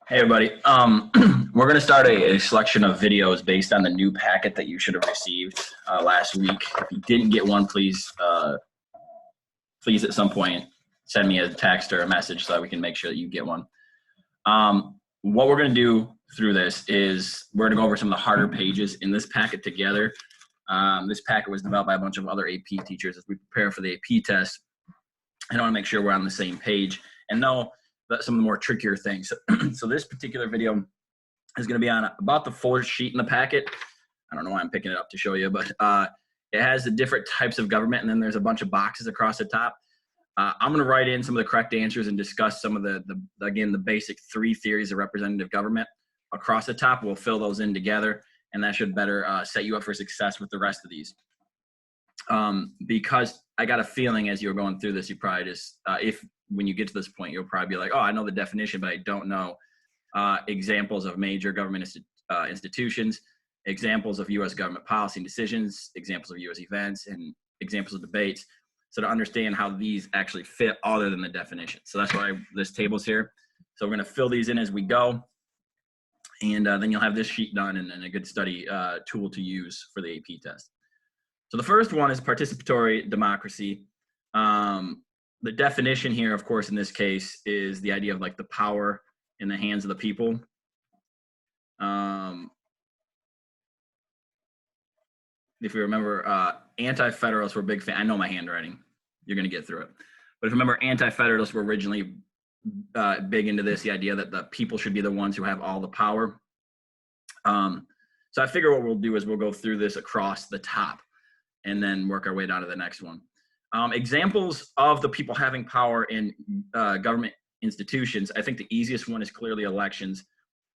Hey everybody. We're going to start a selection of videos based on the new packet that you should have received last week. If you didn't get one, please at some point send me a text or a message so that we can make sure that you get one. What we're going to do through this is we're going to go over some of the harder pages in this packet together. This packet was developed by a bunch of other AP teachers as we prepare for the AP test. I want to make sure we're on the same page and know that some of the more trickier things. So this particular video is going to be on about the fourth sheet in the packet. I don't know why I'm picking it up to show you, but it has the different types of government, and then there's a bunch of boxes across the top. I'm going to write in some of the correct answers and discuss some of the basic three theories of representative government across the top. We'll fill those in together, and that should better set you up for success with the rest of these. Because I got a feeling as you're going through this, you probably just, when you get to this point, you'll probably be like, oh, I know the definition, but I don't know examples of major government institutions, examples of U.S. government policy and decisions, examples of U.S. events, and examples of debates. So to understand how these actually fit other than the definition. So that's why this table's here. So we're going to fill these in as we go. And then you'll have this sheet done and a good study tool to use for the AP test. So the first one is participatory democracy. The definition here, of course, in this case, is the idea of like the power in the hands of the people. If you remember, anti-federalists were big fan. I know my handwriting. You're going to get through it. But if you remember, anti-federalists were originally big into this, the idea that the people should be the ones who have all the power. So I figure what we'll do is we'll go through this across the top and then work our way down to the next one. Examples of the people having power in government institutions. I think the easiest one is clearly elections.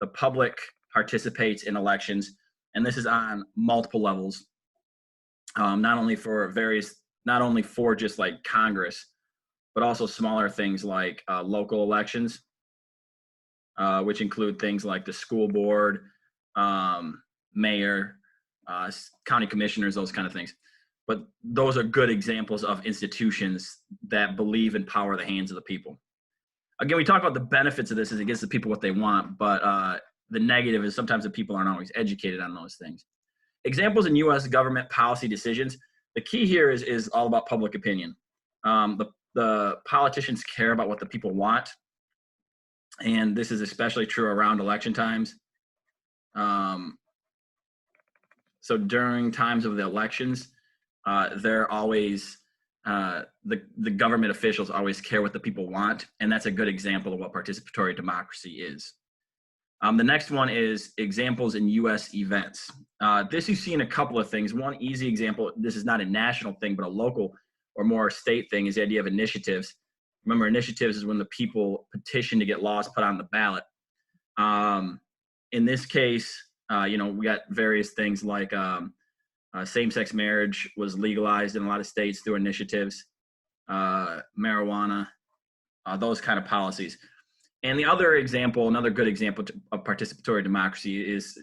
The public participates in elections, and this is on multiple levels. Not only for just like Congress, but also smaller things like local elections, which include things like the school board, mayor, county commissioners, those kind of things. But those are good examples of institutions that believe in power of the hands of the people. Again, we talk about the benefits of this as it gives the people what they want, but the negative is sometimes the people aren't always educated on those things. Examples in U.S. government policy decisions. The key here is all about public opinion. The politicians care about what the people want, and this is especially true around election times. So during times of the elections, they're always the government officials always care what the people want, and that's a good example of what participatory democracy is. The next one is examples in U.S. events. This you see in a couple of things. One easy example, this is not a national thing, but a local or more state thing, is the idea of initiatives. Remember, initiatives is when the people petition to get laws put on the ballot. In this case, we got various things like same-sex marriage was legalized in a lot of states through initiatives, marijuana, those kind of policies. And the other example, another good example of participatory democracy is,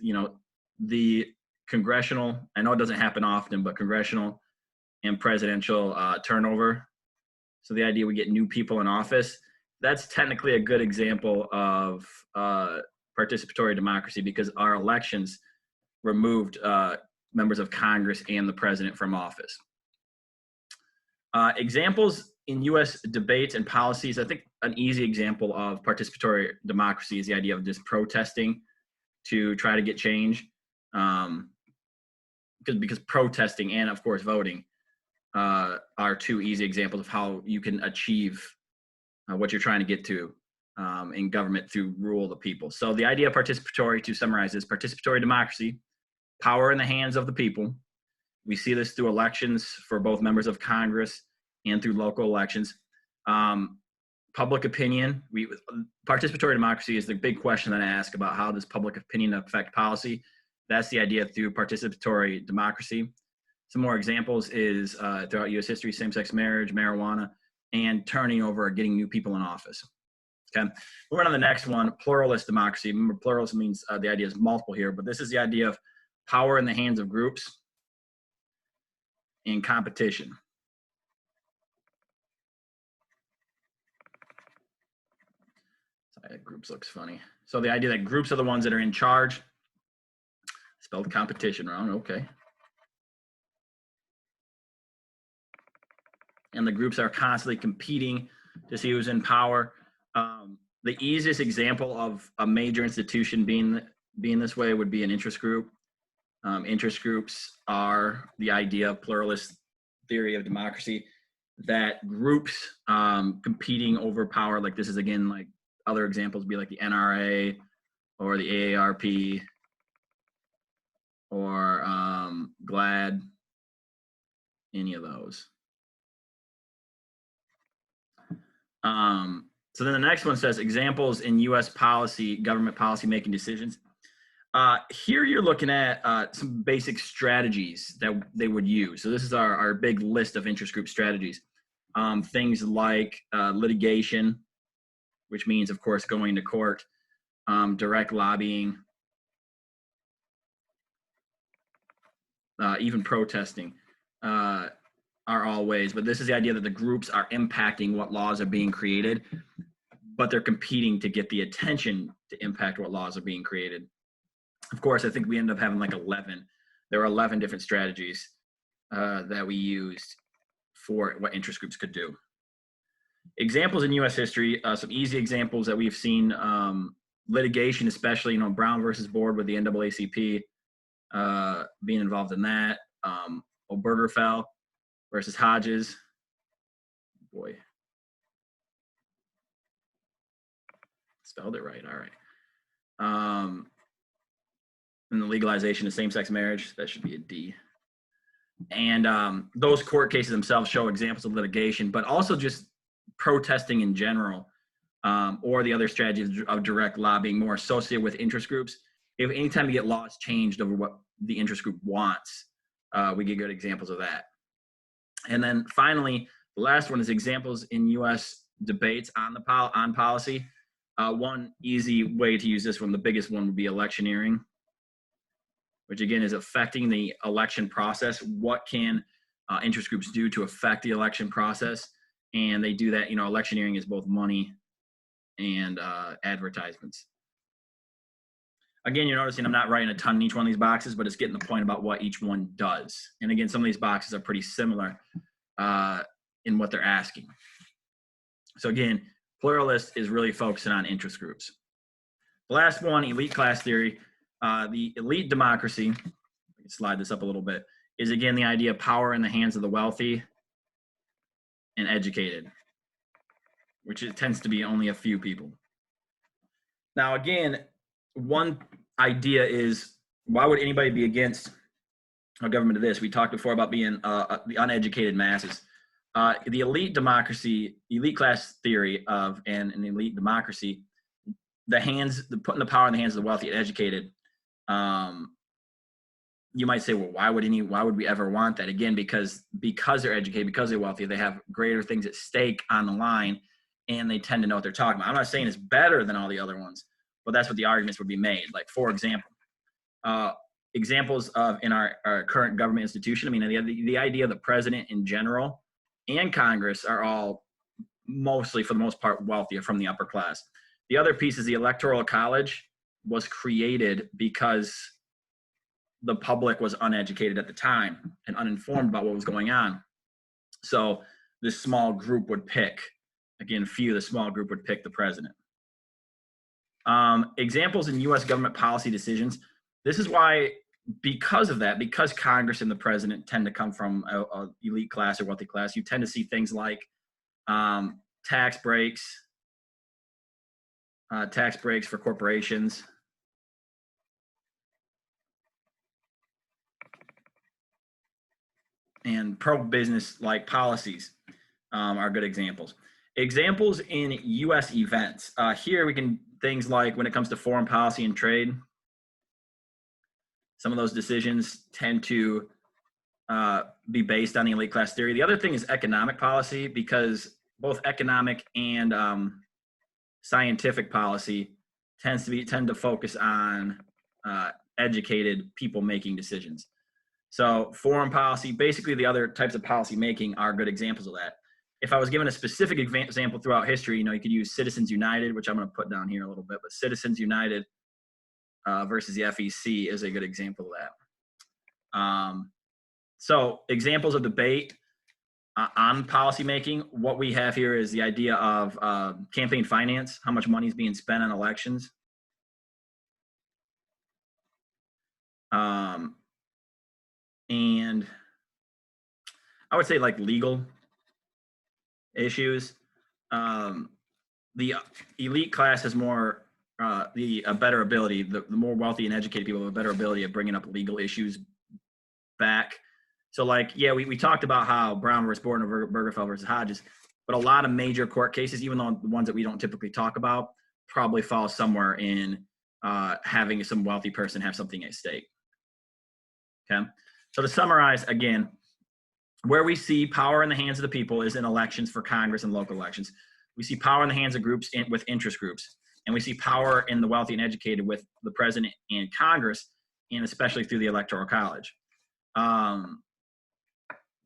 the congressional, I know it doesn't happen often, but congressional and presidential turnover. So the idea we get new people in office, that's technically a good example of participatory democracy because our elections removed members of Congress and the president from office. Examples in U.S. debates and policies, I think an easy example of participatory democracy is the idea of just protesting to try to get change. Because protesting and, of course, voting are two easy examples of how you can achieve what you're trying to get to in government through rule of the people. So the idea of participatory, to summarize, is participatory democracy, power in the hands of the people. We see this through elections for both members of Congress and through local elections. Public opinion, participatory democracy is the big question that I ask about how does public opinion affect policy. That's the idea through participatory democracy. Some more examples is throughout U.S. history, same-sex marriage, marijuana, and turning over or getting new people in office. Okay, we're on to the next one, pluralist democracy. Remember, pluralist means the idea is multiple here, but this is the idea of power in the hands of groups and competition. Groups looks funny. So the idea that groups are the ones that are in charge. Spelled competition wrong, okay. And the groups are constantly competing to see who's in power. The easiest example of a major institution being this way would be an interest group. Interest groups are the idea of pluralist theory of democracy, that groups competing over power, like this is again, like other examples would be like the NRA or the AARP or GLAAD, any of those. So then the next one says examples in U.S. policy, government policy making decisions. Here you're looking at some basic strategies that they would use. So this is our big list of interest group strategies. Things like litigation, which means, of course, going to court, direct lobbying, even protesting are all ways. But this is the idea that the groups are impacting what laws are being created, but they're competing to get the attention to impact what laws are being created. Of course, I think we end up having like 11. There are 11 different strategies that we used for what interest groups could do. Examples in U.S. history, some easy examples that we've seen, litigation, especially, Brown versus Board with the NAACP being involved in that. Obergefell versus Hodges. Boy. Spelled it right, all right. And the legalization of same-sex marriage, that should be a D. And those court cases themselves show examples of litigation, but also just protesting in general, or the other strategies of direct lobbying, more associated with interest groups. If anytime you get laws changed over what the interest group wants, we get good examples of that. And then finally, the last one is examples in U.S. debates on policy. One easy way to use this one, the biggest one, would be electioneering, which again is affecting the election process. What can interest groups do to affect the election process? And they do that, electioneering is both money and advertisements. Again, you're noticing I'm not writing a ton in each one of these boxes, but it's getting the point about what each one does. And again, some of these boxes are pretty similar in what they're asking. So again, pluralist is really focusing on interest groups. The last one, elite class theory. The elite democracy, slide this up a little bit, is again the idea of power in the hands of the wealthy and educated, which it tends to be only a few people. Now again, one idea is, why would anybody be against a government of this? We talked before about being the uneducated masses. The elite democracy, elite class theory of an elite democracy, putting the power in the hands of the wealthy and educated. You might say, well, why would we ever want that? Again, because they're educated, because they're wealthy, they have greater things at stake on the line, and they tend to know what they're talking about. I'm not saying it's better than all the other ones, but that's what the arguments would be made. Like, for example, examples of in our current government institution, the idea that the president in general and Congress are all mostly, for the most part, wealthy, from the upper class. The other piece is the Electoral College was created because the public was uneducated at the time and uninformed about what was going on. So this small group would pick, again, the small group would pick the president. Examples in U.S. government policy decisions. This is why, because of that, because Congress and the president tend to come from a elite class or wealthy class, you tend to see things like tax breaks for corporations. And pro-business like policies are good examples. Examples in U.S. events. Here we can, things like when it comes to foreign policy and trade, some of those decisions tend to be based on the elite class theory. The other thing is economic policy, because both economic and scientific policy tend to focus on educated people making decisions. So foreign policy, basically the other types of policy making are good examples of that. if I was given a specific example throughout history, you could use Citizens United, which I'm going to put down here a little bit, but Citizens United versus the FEC is a good example of that. So examples of debate on policymaking, what we have here is the idea of campaign finance, how much money is being spent on elections. And I would say like legal issues. The elite class has more, a better ability, the more wealthy and educated people have a better ability of bringing up legal issues back. So like, yeah, we talked about how Brown versus Board and Obergefell versus Hodges, but a lot of major court cases, even though the ones that we don't typically talk about, probably fall somewhere in having some wealthy person have something at stake. Okay. So to summarize again, where we see power in the hands of the people is in elections for Congress and local elections. We see power in the hands of groups with interest groups. And we see power in the wealthy and educated with the president and Congress, and especially through the Electoral College.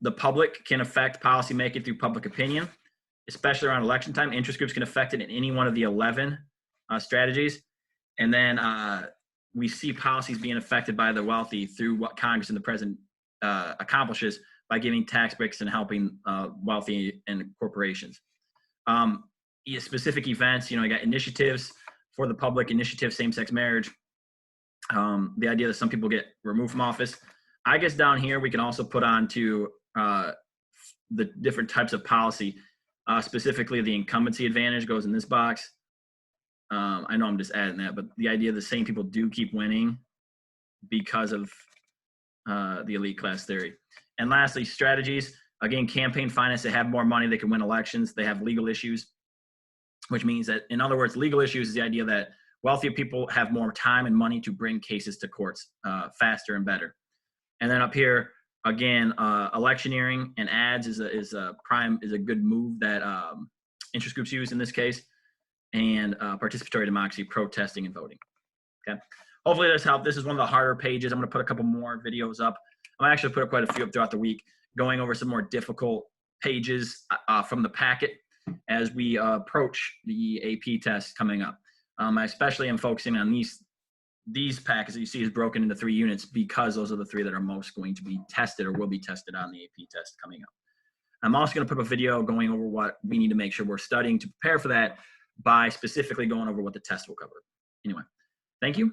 The public can affect policymaking through public opinion, especially around election time. Interest groups can affect it in any one of the 11 strategies. And then we see policies being affected by the wealthy through what Congress and the president accomplishes by giving tax breaks and helping wealthy and corporations. Specific events, you got initiatives for the public, initiative, same-sex marriage, the idea that some people get removed from office. I guess down here we can also put on to the different types of policy, specifically the incumbency advantage goes in this box. I know I'm just adding that, but the idea the same people do keep winning because of the elite class theory. And lastly, strategies. Again, campaign finance, they have more money, they can win elections, they have legal issues, which means that, in other words, legal issues is the idea that wealthier people have more time and money to bring cases to courts faster and better. And then up here, again, electioneering and ads is a good move that interest groups use in this case, and participatory democracy, protesting and voting. Okay. Hopefully this helped. This is one of the harder pages. I'm going to put a couple more videos up. I'm actually put quite a few up throughout the week, going over some more difficult pages from the packet as we approach the AP test coming up. I especially am focusing on these packets that you see is broken into 3 units because those are the 3 that are most going to be tested or will be tested on the AP test coming up. I'm also going to put up a video going over what we need to make sure we're studying to prepare for that by specifically going over what the test will cover. Anyway, thank you.